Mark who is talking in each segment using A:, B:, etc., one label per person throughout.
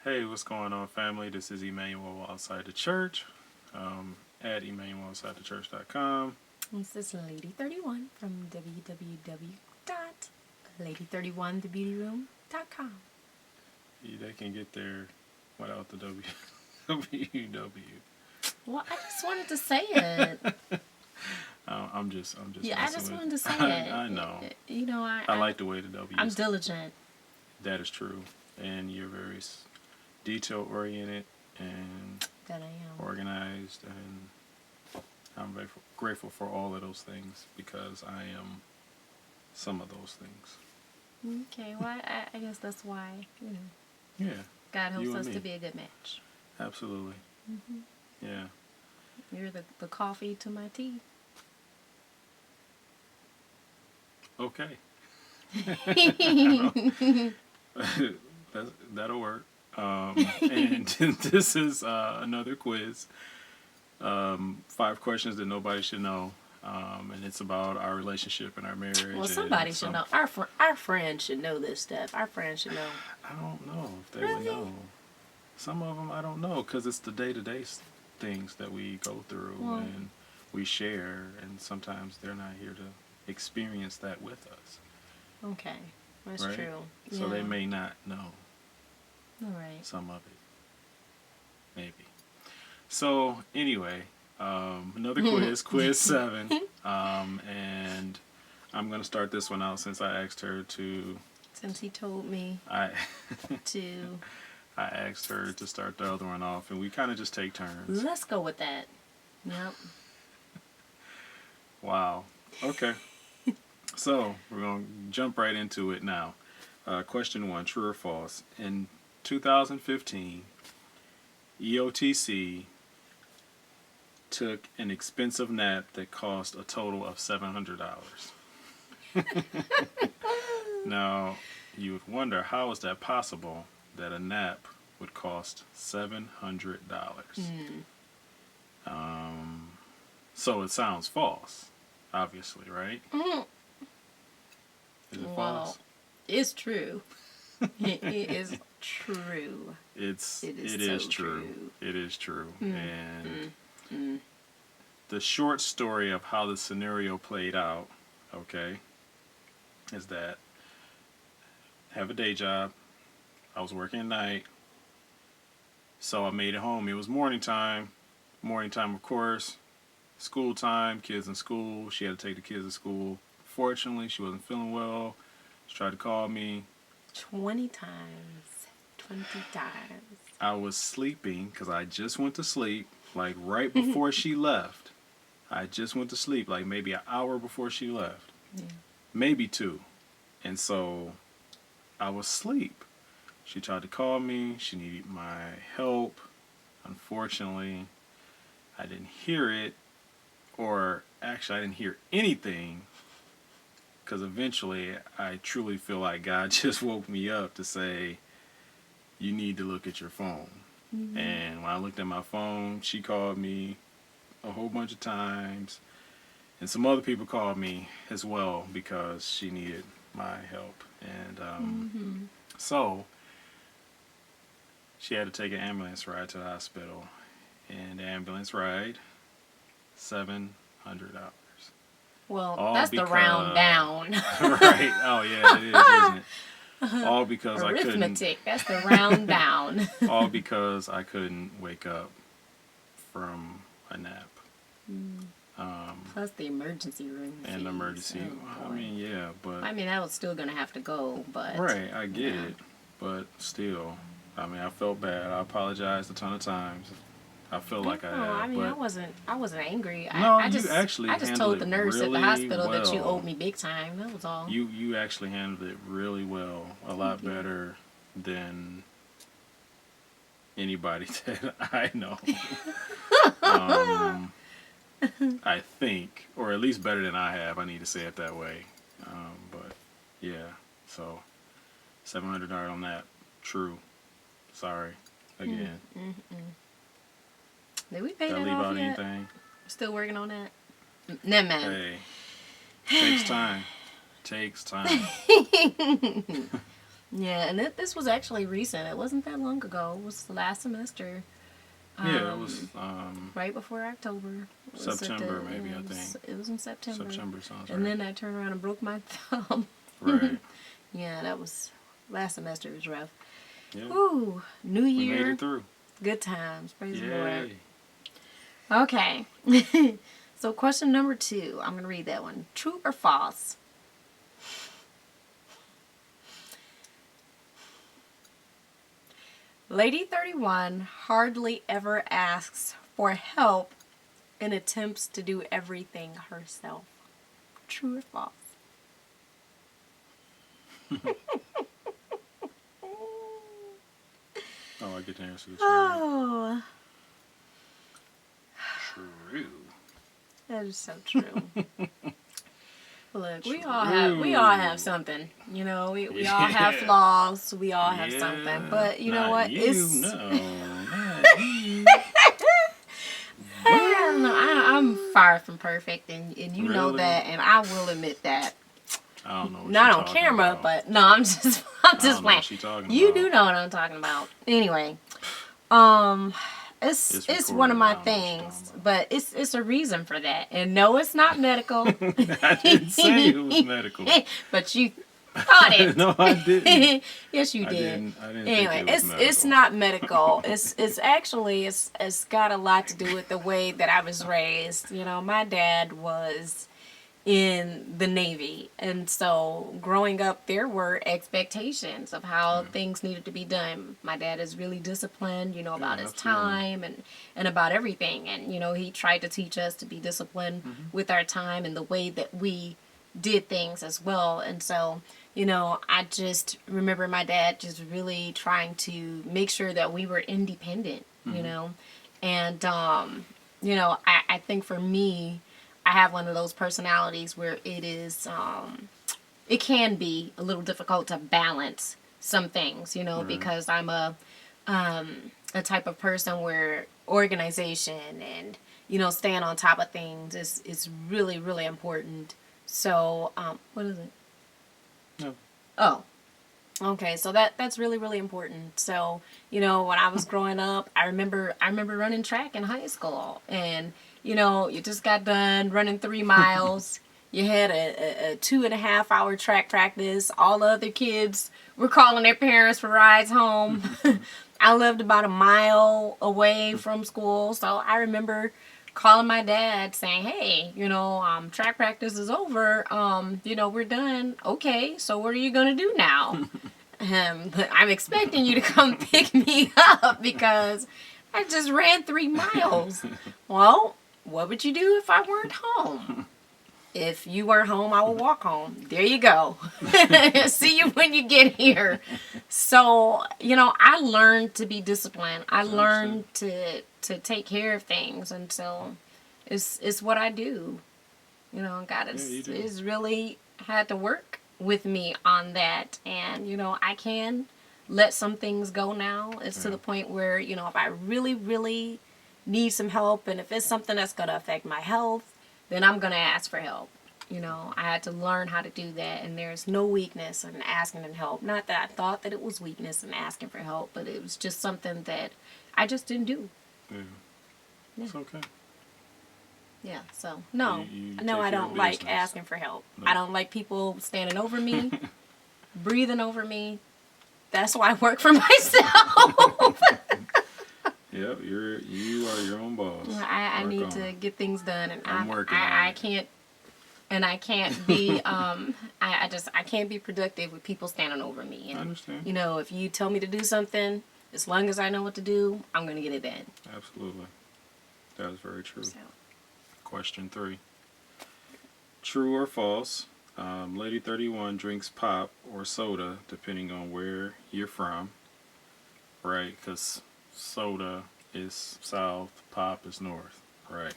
A: Hey, what's going on, family? This is Emmanuel Outside the Church at EmmanuelOutsideTheChurch.com.
B: This is Lady 31 from www.lady31thebeautyroom.com.
A: They can get there without the WWW.
B: Well, I just wanted to say it.
A: I'm just
B: Yeah, I
A: messing
B: just
A: with
B: wanted to say it.
A: I know.
B: You know,
A: I like the way the W
B: I'm
A: is.
B: diligent.
A: That is true. And you're very detail oriented and
B: That I am.
A: organized. And I'm very grateful for all of those things because I am some of those things.
B: Okay, well, I guess that's why,
A: Yeah,
B: God helps
A: you and
B: us
A: me.
B: to be a good match.
A: Absolutely. Yeah.
B: You're the coffee to my tea.
A: Okay. That'll work. And this is another quiz. 5 questions that nobody should know. And it's about our relationship and our marriage.
B: Well, somebody should know. Our friends should know this stuff. Our friends should know.
A: I don't know if they
B: Really?
A: would know. Some of them I don't know because it's the day-to-day things that we go through and we share. And sometimes they're not here to experience that with us.
B: Okay, that's
A: right?
B: true.
A: So they
B: Yeah.
A: may not know
B: All right.
A: some of it. Maybe. So anyway, another quiz 7, and I'm gonna start this one out since I asked her to.
B: Since he told me
A: I
B: to.
A: I asked her to start the other one off, and we kind of just take turns.
B: Let's go with that. Yep.
A: Wow. Okay. So we're gonna jump right into it now. Question 1: True or false? In 2015, EOTC took an expensive nap that cost a total of $700. Now, you would wonder, how is that possible that a nap would cost $700? So it sounds false, obviously, right? Is it false?
B: It's true. It is true.
A: It is
B: so
A: true. It is true. And the short story of how the scenario played out, okay, is that I have a day job. I was working at night. So I made it home. It was morning time. Morning time, of course. School time, kids in school. She had to take the kids to school. Fortunately, she wasn't feeling well. She tried to call me.
B: 20 times. 20 times.
A: I was sleeping because I just went to sleep, like right before she left. I just went to sleep, like maybe an hour before she left.
B: Yeah.
A: Maybe 2. And so I was asleep. She tried to call me. She needed my help. Unfortunately, I didn't hear it. Or actually, I didn't hear anything. Because eventually, I truly feel like God just woke me up to say, you need to look at your phone. And when I looked at my phone, she called me a whole bunch of times. And some other people called me as well because she needed my help. And so she had to take an ambulance ride to the hospital. And the ambulance ride, $700.
B: Well,
A: All
B: that's the round down.
A: Right. Oh, yeah, it is, isn't it? All because I couldn't.
B: Arithmetic. That's the round down.
A: All because I couldn't wake up from a nap.
B: Plus the emergency room.
A: And
B: fees.
A: emergency.
B: Oh,
A: I
B: boy.
A: mean, yeah, but.
B: I mean, that was still going to have to go, but.
A: Right, I get
B: yeah.
A: it. But still, I mean, I felt bad. I apologized a ton of times. I feel like I
B: No,
A: have.
B: I mean,
A: but
B: I wasn't angry.
A: No,
B: I
A: you
B: just,
A: actually
B: I just
A: handled
B: told the
A: it
B: nurse at the
A: really
B: hospital that you
A: well.
B: owed me big time. That was all.
A: You actually handled it really well. A lot
B: you.
A: better than anybody that I know. I think, or at least better than I have. I need to say it that way. But yeah, so $700 on that. True. Sorry. Again.
B: Did we pay
A: Did I
B: that
A: leave
B: off
A: out
B: yet?
A: anything?
B: Still working on that? Never mind.
A: Hey, takes time. Takes time.
B: Yeah, and this was actually recent. It wasn't that long ago. It was last semester.
A: Yeah, it was
B: Right before October. It was at
A: September, maybe,
B: yeah,
A: I think.
B: it was in September.
A: September sounds
B: And
A: right.
B: then I turned around and broke my thumb.
A: Right.
B: Yeah, that was last semester was rough.
A: Yeah.
B: Ooh, new
A: We
B: year.
A: made it through.
B: Good times. Praise the Lord.
A: Yay.
B: Okay. So question number 2. I'm going to read that one. True or false? Lady 31 hardly ever asks for help and attempts to do everything herself. True or false?
A: Oh, I get to answer this one.
B: Oh,
A: True.
B: that is so true. Look, we all have something. You know, we all have
A: Yeah.
B: flaws. We all have
A: Yeah.
B: something. But you know
A: Not
B: what?
A: You,
B: It's
A: no, not you.
B: I don't know. I'm far from perfect, and you know
A: Really?
B: that, and I will admit that.
A: I don't know what
B: Not
A: you're
B: on
A: talking
B: camera,
A: about.
B: but no, I'm just
A: I don't know
B: playing.
A: what she's talking
B: You
A: about.
B: do know what I'm talking about. Anyway, it's
A: It's
B: one of
A: recorded.
B: my
A: I don't know what you're
B: things,
A: talking
B: but it's a reason for that. And no, it's not medical.
A: I didn't say it was medical.
B: But you thought it.
A: No, I didn't.
B: Yes, you
A: I
B: did.
A: didn't
B: Anyway,
A: think it was medical.
B: it's not medical. It's actually it's got a lot to do with the way that I was raised. You know, my dad was in the Navy, and so growing up there were expectations of how things needed to be done. My dad is really disciplined, you know, about his
A: absolutely.
B: time and about everything, and you know, he tried to teach us to be disciplined with our time and the way that we did things as well. And so, you know, I just remember my dad just really trying to make sure that we were independent, you know. And you know, I think for me, I have one of those personalities where it is it can be a little difficult to balance some things, you know, because I'm a type of person where organization and, you know, staying on top of things is really, really important. So, what is it?
A: No.
B: Oh, okay. So that's really, really important. So, you know, when I was growing up, I remember running track in high school, and you know, you just got done running 3 miles. You had a 2.5 hour track practice. All the other kids were calling their parents for rides home. I lived about a mile away from school, so I remember calling my dad saying, "Hey, you know, track practice is over. You know, we're done. Okay, so what are you gonna do now? But I'm expecting you to come pick me up because I just ran 3 miles. Well, what would you do if I weren't home? If you weren't home, I will walk home. There you go. See you when you get here." So, you know, I learned to be disciplined. I learned to take care of things, and so it's what I do. You know, God is really had to work with me on that, and you know, I can let some things go now. It's to the point where, you know, if I really, really need some help, and if it's something that's going to affect my health, then I'm going to ask for help. You know, I had to learn how to do that, and there's no weakness in asking for help. Not that I thought that it was weakness in asking for help, but it was just something that I just didn't do.
A: Yeah. It's okay.
B: Yeah, so no,
A: You
B: no,
A: take
B: I
A: care
B: don't
A: of
B: like
A: business.
B: asking for help.
A: Nope.
B: I don't like people standing over me, breathing over me. That's why I work for myself.
A: Yep, you are your own boss.
B: I
A: Work
B: need
A: on
B: to
A: it.
B: get things done, and
A: I'm working on
B: I
A: it.
B: can't, and I can't be I can't be productive with people standing over me. And
A: I understand.
B: you know, if you tell me to do something, as long as I know what to do, I'm gonna get it done.
A: Absolutely. That is very true.
B: So.
A: Question 3. True or false? Lady 31 drinks pop or soda depending on where you're from. Right, because soda is south, pop is north. Right.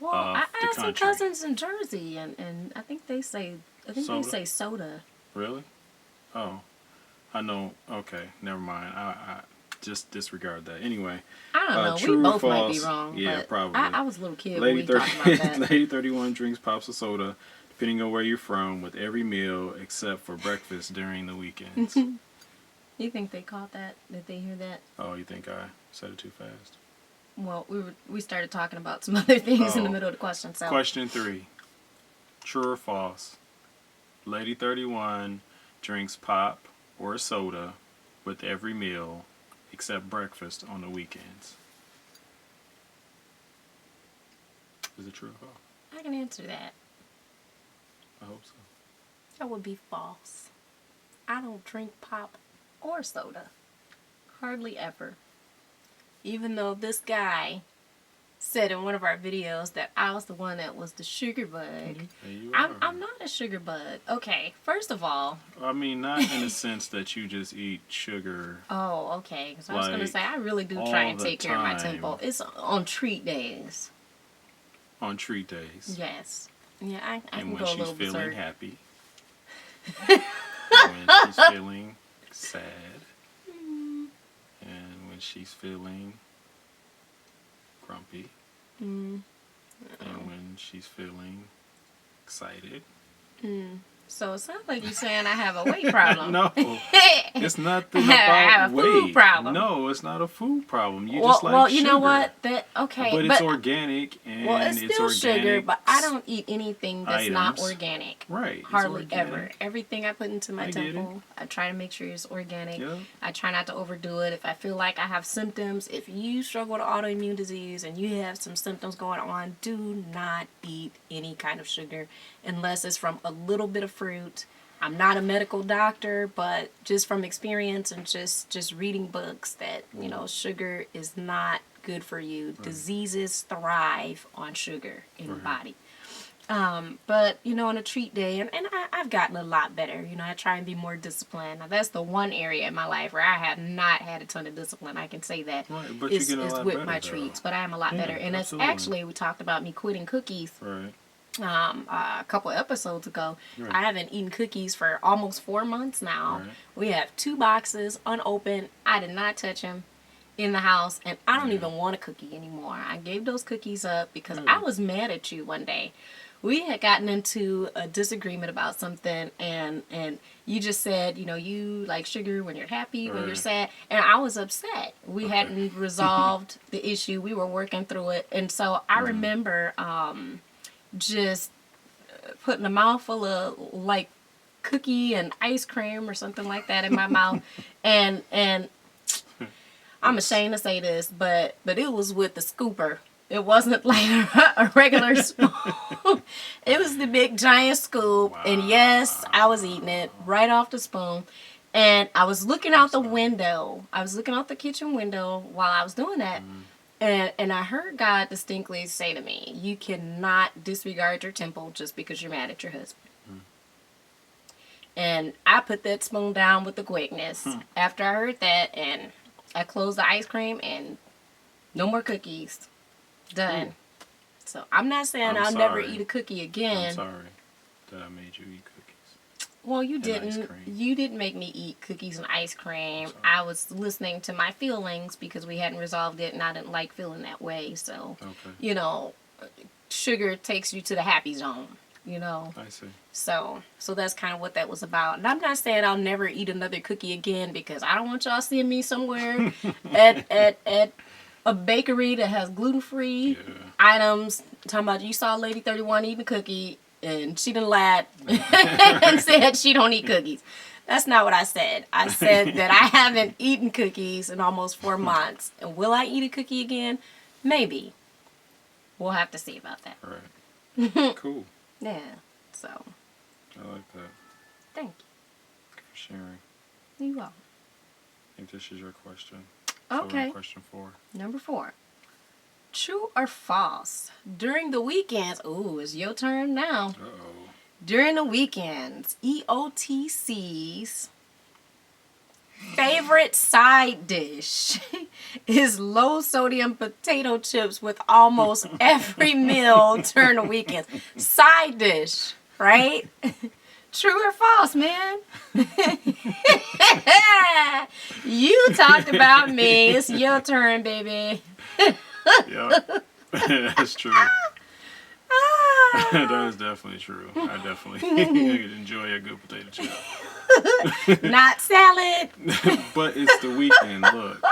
B: Well, I
A: the
B: have some
A: country.
B: cousins in Jersey, and I think they say
A: Soda?
B: they say soda.
A: Really? Oh, I know. Okay, never mind. I just disregard that. Anyway,
B: I don't know.
A: true
B: We
A: or
B: both might be
A: false?
B: wrong.
A: Yeah,
B: but
A: probably.
B: I was a little kid
A: Lady
B: when we talked about that.
A: Lady 31 drinks pops or soda depending on where you're from with every meal except for breakfast during the weekends.
B: You think they caught that? Did they hear that?
A: Oh, you think I said it too fast?
B: Well, we started talking about some other things in the
A: Oh.
B: middle of the question. So
A: Question 3. True or false? Lady 31 drinks pop or soda with every meal except breakfast on the weekends. Is it true or false?
B: I can answer that.
A: I hope so.
B: That would be false. I don't drink pop or soda. Hardly ever. Even though this guy said in one of our videos that I was the one that was the sugar bug.
A: Yeah, you are.
B: I'm not a sugar bug. Okay, first of all.
A: I mean, not in the sense that you just eat sugar.
B: Oh, okay. Because I was going to
A: Like,
B: say, I really do
A: all
B: try and
A: the
B: take care of my
A: time.
B: temple. It's on treat days.
A: On treat days.
B: Yes. Yeah, I
A: And
B: can
A: when
B: go a
A: she's
B: little
A: feeling
B: berserk.
A: happy. When she's feeling sad. And when she's feeling grumpy.
B: Mm.
A: And when she's feeling excited.
B: So it sounds like you're saying I have a weight problem.
A: No, it's nothing
B: I
A: about
B: have a food
A: weight.
B: problem.
A: No, it's not a food problem. You
B: well,
A: just like
B: well,
A: sugar.
B: you know what? Okay,
A: But it's organic and
B: well, it's still
A: organic.
B: sugar, but I don't eat anything that's not
A: items.
B: organic.
A: Right. it's
B: Hardly
A: organic.
B: ever. Everything I put into my
A: I get
B: temple, I try to make sure it's organic.
A: Yeah.
B: I try not to overdo it. If I feel like I have symptoms, if you struggle with autoimmune disease and you have some symptoms going on, do not eat any kind of sugar unless it's from a little bit of fruit. I'm not a medical doctor, but just from experience and just reading books that, you know, sugar is not good for you. Right. Diseases thrive on sugar in the body. But, you know, on a treat day, and I've gotten a lot better. You know, I try and be more disciplined. Now, that's the one area in my life where I have not had a ton of discipline. I can say that.
A: Right, but
B: is
A: you're getting a lot
B: with
A: better,
B: my
A: though.
B: treats. But I am a lot better. And
A: absolutely.
B: it's actually, we talked about me quitting cookies.
A: Right.
B: A couple episodes ago.
A: Right.
B: I haven't eaten cookies for almost 4 months now.
A: Right.
B: We have 2 boxes unopened. I did not touch them in the house, and I don't even want a cookie anymore. I gave those cookies up because I was mad at you one day. We had gotten into a disagreement about something, and you just said, you know, you like sugar when you're happy, when you're sad, and I was upset. We hadn't resolved the issue. We were working through it, and so I remember just putting a mouthful of like cookie and ice cream or something like that in my mouth, and I'm ashamed to say this, but it was with the scooper. It wasn't like a regular spoon. It was the big giant scoop, and yes, I was eating it right off the spoon. And I was looking out the window. I was looking out the kitchen window while I was doing that. And I heard God distinctly say to me, you cannot disregard your temple just because you're mad at your husband. And I put that spoon down with the quickness after I heard that, and I closed the ice cream and no more cookies. Done. So I'm not saying I'll never eat a cookie again.
A: I'm sorry that I made you eat cookies.
B: Well, you
A: And
B: didn't.
A: ice cream.
B: You didn't make me eat cookies and ice cream. I was listening to my feelings because we hadn't resolved it, and I didn't like feeling that way. So, you know, sugar takes you to the happy zone. You know.
A: I see.
B: So that's kind of what that was about. And I'm not saying I'll never eat another cookie again because I don't want y'all seeing me somewhere at a bakery that has gluten-free items. Talking about you saw Lady 31 eating a cookie and she done lied and said she don't eat cookies. That's not what I said. I said that I haven't eaten cookies in almost 4 months. And will I eat a cookie again? Maybe. We'll have to see about that.
A: All right. Cool.
B: Yeah. So.
A: I like that.
B: Thank you.
A: Thank you for sharing.
B: You welcome.
A: I think this is your question.
B: Okay.
A: So question 4.
B: Number 4. True or false? During the weekends, ooh, it's your turn now.
A: Uh-oh.
B: During the weekends, EOTC's favorite side dish is low sodium potato chips with almost every meal during the weekends. Side dish, right? True or false, man? You talked about me. It's your turn, baby.
A: Yeah, that's true. That is definitely true. I definitely enjoy a good potato chip.
B: Not salad.
A: But it's the weekend. Look,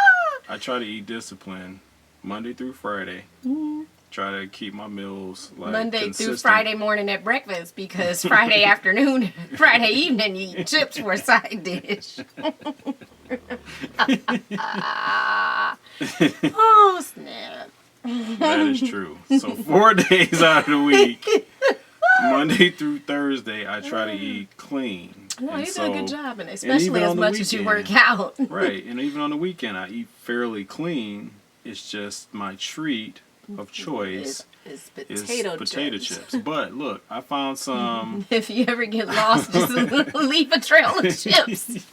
A: I try to eat discipline Monday through Friday. Try to keep my meals like
B: Monday
A: consistent.
B: through Friday morning at breakfast, because Friday afternoon, Friday evening, you eat chips for a side dish. Oh, snap.
A: That is true. So 4 days out of the week, Monday through Thursday, I try to eat clean.
B: No,
A: And
B: you
A: so,
B: do a good job, and especially
A: even
B: as
A: on the
B: much as you work
A: weekend,
B: out.
A: Right, and even on the weekend, I eat fairly clean. It's just my treat of choice
B: It's
A: is
B: potato
A: chips.
B: chips.
A: But look, I found some.
B: If you ever get lost, just leave a trail of chips.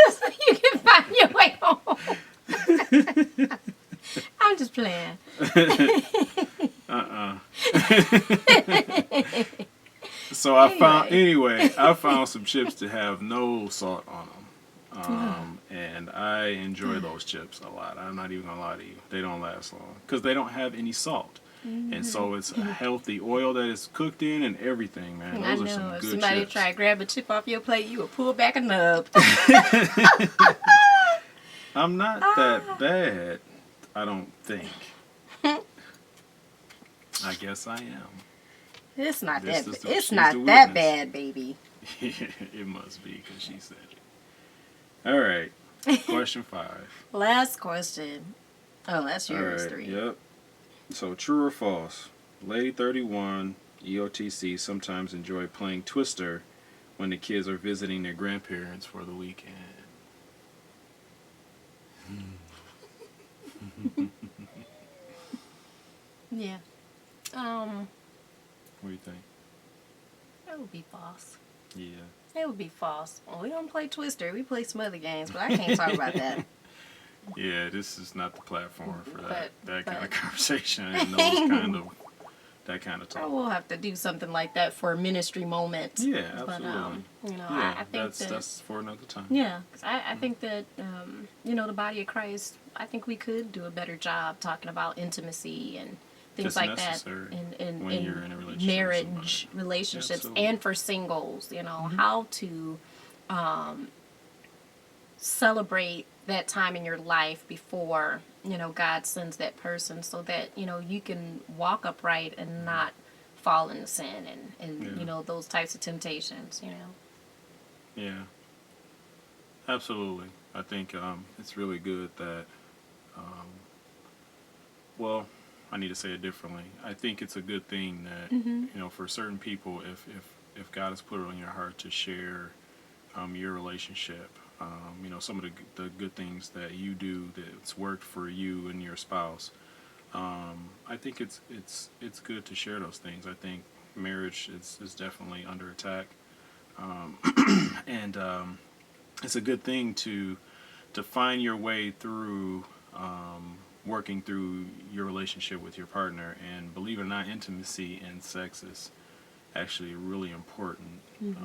B: So you can find your way home. I'm just playing.
A: So I found some chips that have no salt on them. And I enjoy those chips a lot. I'm not even gonna lie to you. They don't last long because they don't have any salt. And so it's a healthy oil that is cooked in and everything, man.
B: I
A: Those are
B: know.
A: some
B: If
A: good
B: somebody
A: chips.
B: try to grab a chip off your plate, you will pull back a nub.
A: I'm not that bad, I don't think. I guess I am.
B: It's not
A: This
B: that.
A: is the-
B: It's
A: she's
B: not
A: the
B: that
A: witness.
B: bad, baby.
A: It must be because she said it. All right. Question 5.
B: Last question. Oh, that's
A: All
B: yours.
A: right.
B: 3.
A: Yep. So true or false? Lady 31, EOTC sometimes enjoy playing Twister when the kids are visiting their grandparents for the weekend.
B: Yeah.
A: What do you think?
B: That would be false.
A: Yeah.
B: It would be false. Well, we don't play Twister. We play some other games, but I can't talk about that.
A: Yeah, this is not the platform for that
B: But-
A: kind of
B: but-
A: conversation and that kind of
B: I
A: talk.
B: will have to do something like that for a ministry moment.
A: Yeah,
B: But,
A: absolutely.
B: I think
A: that's for another time.
B: Yeah, 'cause I think that, the body of Christ, I think we could do a better job talking about intimacy and things
A: It's
B: like
A: necessary
B: that in
A: when you're in a relationship with
B: marriage relationships,
A: Absolutely.
B: and for singles, how to celebrate that time in your life before, God sends that person, so that, you can walk upright and not fall into sin and
A: Yeah.
B: those types of temptations,
A: Yeah, absolutely. I think it's really good that, well, I need to say it differently. I think it's a good thing that, for certain people, if God has put it on your heart to share your relationship, some of the good things that you do that's worked for you and your spouse, I think it's good to share those things. I think marriage is definitely under attack. And it's a good thing to find your way through working through your relationship with your partner. And believe it or not, intimacy and sex is actually really important in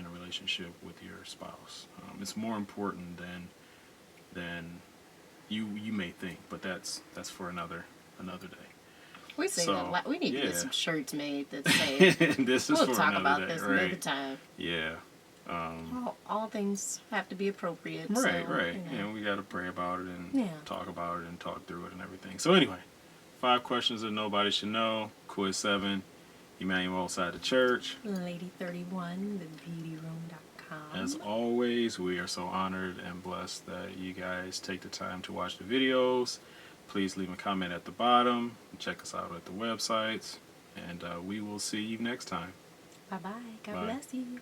A: a relationship with your spouse. It's more important than you may think, but that's for another day.
B: We say
A: So,
B: that a lot. We need to get
A: yeah.
B: some shirts made that say,
A: This is
B: we'll
A: for
B: talk
A: another
B: about
A: day,
B: this
A: right?
B: another time.
A: Yeah.
B: All things have to be appropriate.
A: Right,
B: so,
A: right. And we got to pray about it and
B: Yeah.
A: talk about it and talk through it and everything. So anyway, 5 questions that nobody should know. Quiz 7. Emmanuel outside the church.
B: Lady 31, thebeautyroom.com.
A: As always, we are so honored and blessed that you guys take the time to watch the videos. Please leave a comment at the bottom. Check us out at the websites. And we will see you next time.
B: Bye-bye. God
A: Bye.
B: bless you.